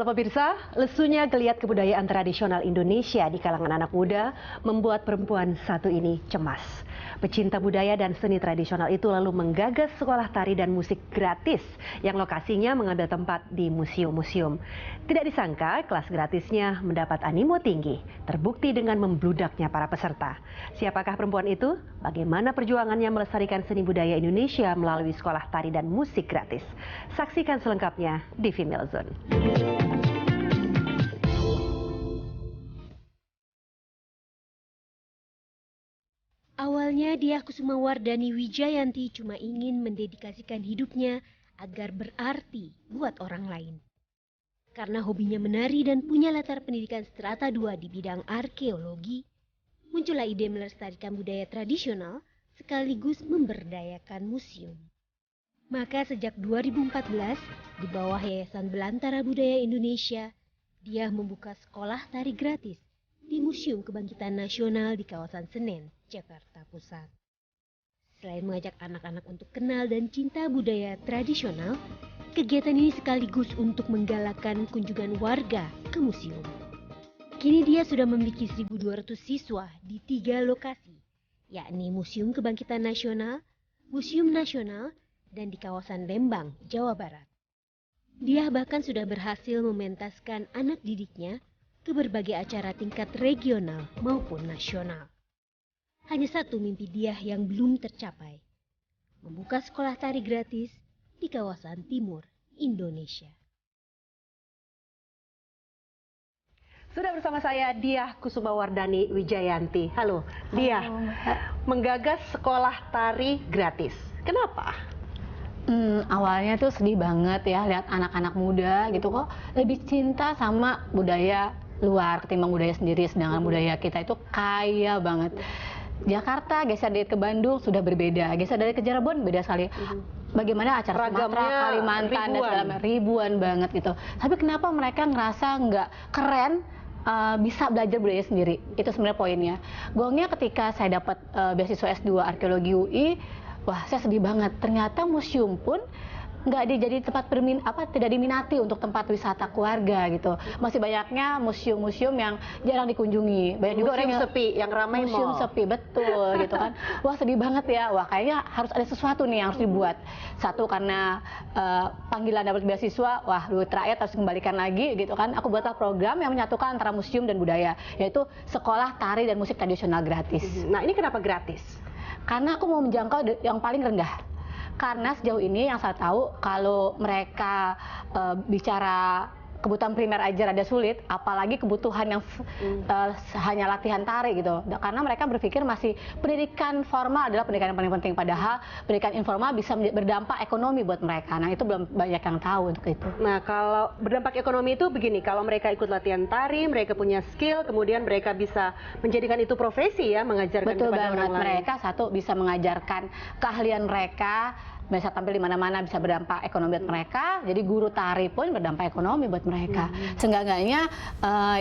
Halo pemirsa, lesunya geliat kebudayaan tradisional Indonesia di kalangan anak muda membuat perempuan satu ini cemas. Pecinta budaya dan seni tradisional itu lalu menggagas sekolah tari dan musik gratis yang lokasinya mengambil tempat di museum-museum. Tidak disangka kelas gratisnya mendapat animo tinggi, terbukti dengan membludaknya para peserta. Siapakah perempuan itu? Bagaimana perjuangannya melestarikan seni budaya Indonesia melalui sekolah tari dan musik gratis? Saksikan selengkapnya di Female Zone. Awalnya Diah Kusumawardhani Wijayanti cuma ingin mendedikasikan hidupnya agar berarti buat orang lain. Karena hobinya menari dan punya latar pendidikan strata 2 di bidang arkeologi, muncullah ide melestarikan budaya tradisional sekaligus memberdayakan museum. Maka sejak 2014, di bawah Yayasan Belantara Budaya Indonesia, Diah membuka sekolah tari gratis di Museum Kebangkitan Nasional di kawasan Senen, Jakarta Pusat. Selain mengajak anak-anak untuk kenal dan cinta budaya tradisional, kegiatan ini sekaligus untuk menggalakkan kunjungan warga ke museum. Kini dia sudah memiliki 1.200 siswa di 3 lokasi, yakni Museum Kebangkitan Nasional, Museum Nasional, dan di kawasan Lembang, Jawa Barat. Dia bahkan sudah berhasil mementaskan anak didiknya ke berbagai acara tingkat regional maupun nasional. Hanya satu mimpi Diah yang belum tercapai, membuka sekolah tari gratis di kawasan timur Indonesia. Sudah bersama saya Diah Kusumawardhani Wijayanti. Halo, Diah. Menggagas sekolah tari gratis. Kenapa? Awalnya tuh sedih banget ya lihat anak-anak muda gitu kok lebih cinta sama budaya luar ketimbang budaya sendiri, sedangkan budaya kita itu kaya banget. Jakarta geser dari ke Bandung sudah berbeda, geser dari ke Cirebon beda sekali. Bagaimana acara Sumatera, Kalimantan dan segala ribuan banget gitu. Tapi kenapa mereka ngerasa nggak keren? Bisa belajar budaya sendiri, itu sebenarnya poinnya. Gongnya ketika saya dapat beasiswa S2 Arkeologi UI, wah saya sedih banget. Ternyata museum pun nggak jadi tempat tidak diminati untuk tempat wisata keluarga gitu. Masih banyaknya museum-museum yang jarang dikunjungi. Banyak juga orang yang sepi, yang ramai museum sepi, betul gitu kan. Wah sedih banget ya. Wah kayaknya harus ada sesuatu nih yang harus dibuat. Satu karena panggilan dapat beasiswa, wah duit rakyat harus dikembalikan lagi gitu kan. Aku buatlah program yang menyatukan antara museum dan budaya, yaitu sekolah tari dan musik tradisional gratis. Nah ini kenapa gratis? Karena aku mau menjangkau yang paling rendah. Karena sejauh ini yang saya tahu kalau mereka bicara kebutuhan primer aja rada sulit, apalagi kebutuhan yang hanya latihan tari gitu. Karena mereka berpikir masih pendidikan formal adalah pendidikan yang paling penting, padahal pendidikan informal bisa berdampak ekonomi buat mereka. Nah itu belum banyak yang tahu untuk itu. Nah kalau berdampak ekonomi itu begini, kalau mereka ikut latihan tari, mereka punya skill, kemudian mereka bisa menjadikan itu profesi ya, mengajarkan betul kepada banget. orang lain. Mereka satu bisa mengajarkan keahlian mereka, bisa tampil di mana-mana, bisa berdampak ekonomi buat mereka. Jadi guru tari pun berdampak ekonomi buat mereka. Seenggaknya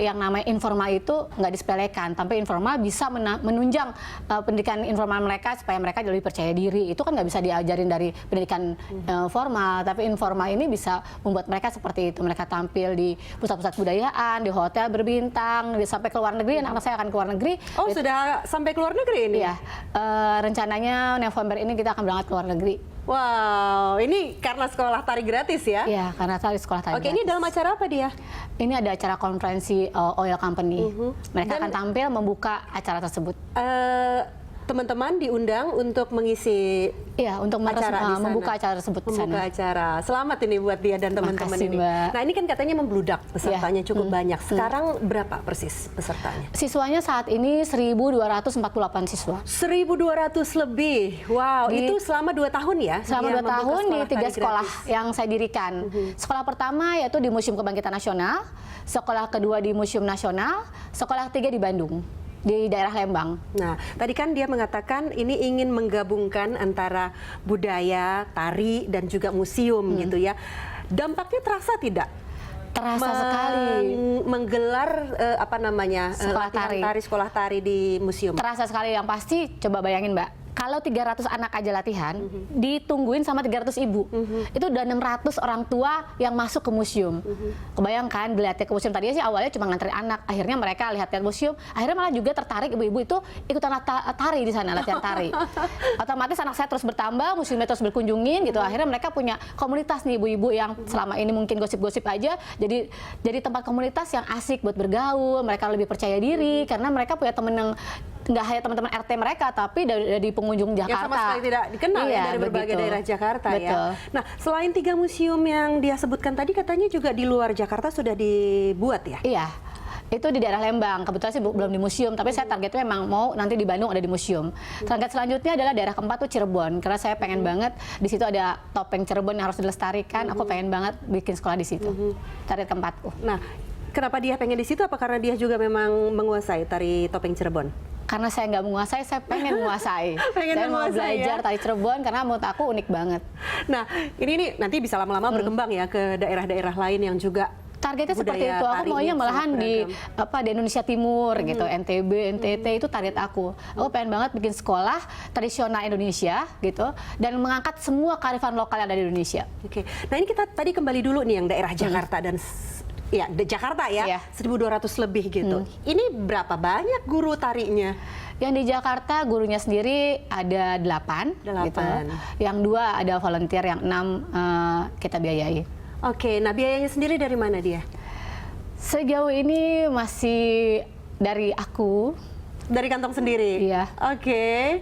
yang namanya informal itu nggak disepelekan. Tapi informal bisa menunjang pendidikan informal mereka supaya mereka lebih percaya diri. Itu kan nggak bisa diajarin dari pendidikan formal. Tapi informal ini bisa membuat mereka seperti itu. Mereka tampil di pusat-pusat budayaan, di hotel berbintang, sampai ke luar negeri. Anak-anak saya akan ke luar negeri. Oh sudah sampai ke luar negeri ini? Iya. Rencananya November ini kita akan berangkat ke luar negeri. Wow, ini karena sekolah tari gratis ya? Iya, karena sekolah tari Oke, gratis. ini dalam acara apa dia? Ini ada acara konferensi oil company. Mereka akan tampil membuka acara tersebut. Teman-teman diundang untuk mengisi Untuk membuka acara tersebut di sana. Membuka acara. Selamat ini buat dia dan teman-teman ini. Mbak. Nah ini kan katanya membludak pesertanya cukup banyak. Sekarang berapa persis pesertanya? Siswanya saat ini 1.248 siswa. 1.200 lebih. Wow, itu selama 2 tahun ya? Selama 2 tahun di 3 sekolah yang saya dirikan. Sekolah pertama yaitu di Museum Kebangkitan Nasional, sekolah kedua di Museum Nasional, sekolah ketiga di Bandung, di daerah Lembang. Nah, tadi kan dia mengatakan ini ingin menggabungkan antara budaya, tari, dan juga museum gitu ya. Dampaknya terasa tidak? Terasa sekali. Menggelar sekolah latihan tari. sekolah tari di museum. Terasa sekali, yang pasti coba bayangin Mbak, kalau 300 anak aja latihan, ditungguin sama 300 ibu. Itu udah 600 orang tua yang masuk ke museum. Kebayangkan dilihatnya ke museum, tadinya sih awalnya cuma nganterin anak, akhirnya mereka lihat-lihat museum, akhirnya malah juga tertarik ibu-ibu itu ikutan tari di sana, latihan tari. Otomatis anak saya terus bertambah, museumnya terus berkunjungin gitu, akhirnya mereka punya komunitas nih ibu-ibu yang selama ini mungkin gosip-gosip aja, jadi tempat komunitas yang asik buat bergaul, mereka lebih percaya diri, karena mereka punya temen yang nggak hanya teman-teman RT mereka, tapi dari pengunjung Jakarta. Yang sama sekali tidak dikenal ya dari berbagai daerah Jakarta. Betul. Ya. Nah, selain 3 museum yang dia sebutkan tadi, katanya juga di luar Jakarta sudah dibuat ya? Iya. Itu di daerah Lembang, kebetulan sih belum di museum, tapi saya targetnya memang mau nanti di Bandung ada di museum. Target selanjutnya adalah daerah keempat tuh Cirebon, karena saya pengen banget di situ ada topeng Cirebon yang harus dilestarikan, aku pengen banget bikin sekolah di situ. Target keempatku. Nah, kenapa dia pengen di situ? Apa karena dia juga memang menguasai tari topeng Cirebon? Karena saya nggak menguasai, saya pengen menguasai. Saya mau belajar tari Cirebon karena menurut aku unik banget. Nah, ini nih nanti bisa lama-lama berkembang ya ke daerah-daerah lain yang juga targetnya seperti itu. Aku maunya malahan di Indonesia Timur gitu, NTB, NTT itu target aku. Aku pengen banget bikin sekolah tradisional Indonesia gitu dan mengangkat semua kearifan lokal yang ada di Indonesia. Oke. Nah, ini kita tadi kembali dulu nih yang daerah Jakarta dan ya, Jakarta ya, 1.200 lebih gitu. Ini berapa banyak guru tarinya? Yang di Jakarta gurunya sendiri ada 8. Gitu. Yang 2 ada volunteer, yang 6 kita biayai. Oke, nah biayanya sendiri dari mana dia? Sejauh ini masih dari aku. Dari kantong sendiri? Iya. Oke.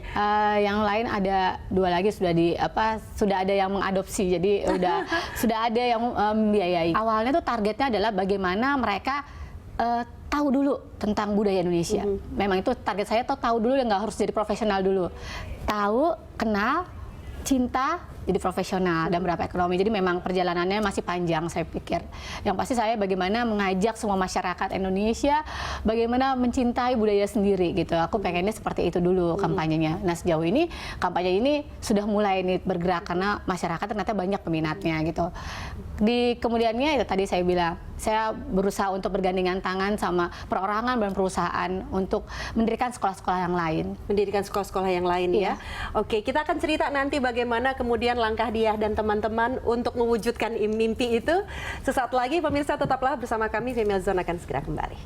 Yang lain ada 2 lagi sudah ada yang mengadopsi, jadi sudah ada yang membiayai. Awalnya tuh targetnya adalah bagaimana mereka tahu dulu tentang budaya Indonesia. Memang itu target saya, tahu dulu, yang nggak harus jadi profesional dulu. Tahu, kenal, cinta, jadi profesional dan berapa ekonomi. Jadi memang perjalanannya masih panjang saya pikir. Yang pasti saya bagaimana mengajak semua masyarakat Indonesia bagaimana mencintai budaya sendiri gitu. Aku pengennya seperti itu dulu kampanyenya. Nah, sejauh ini kampanye ini sudah mulai nih bergerak karena masyarakat ternyata banyak peminatnya gitu. Di kemudiannya itu tadi saya bilang, saya berusaha untuk bergandengan tangan sama perorangan dan perusahaan untuk mendirikan sekolah-sekolah yang lain. Mendirikan sekolah-sekolah yang lain ya. Oke, kita akan cerita nanti bagaimana kemudian langkah Diah dan teman-teman untuk mewujudkan mimpi itu. Sesaat lagi pemirsa, tetaplah bersama kami, Female Zone akan segera kembali.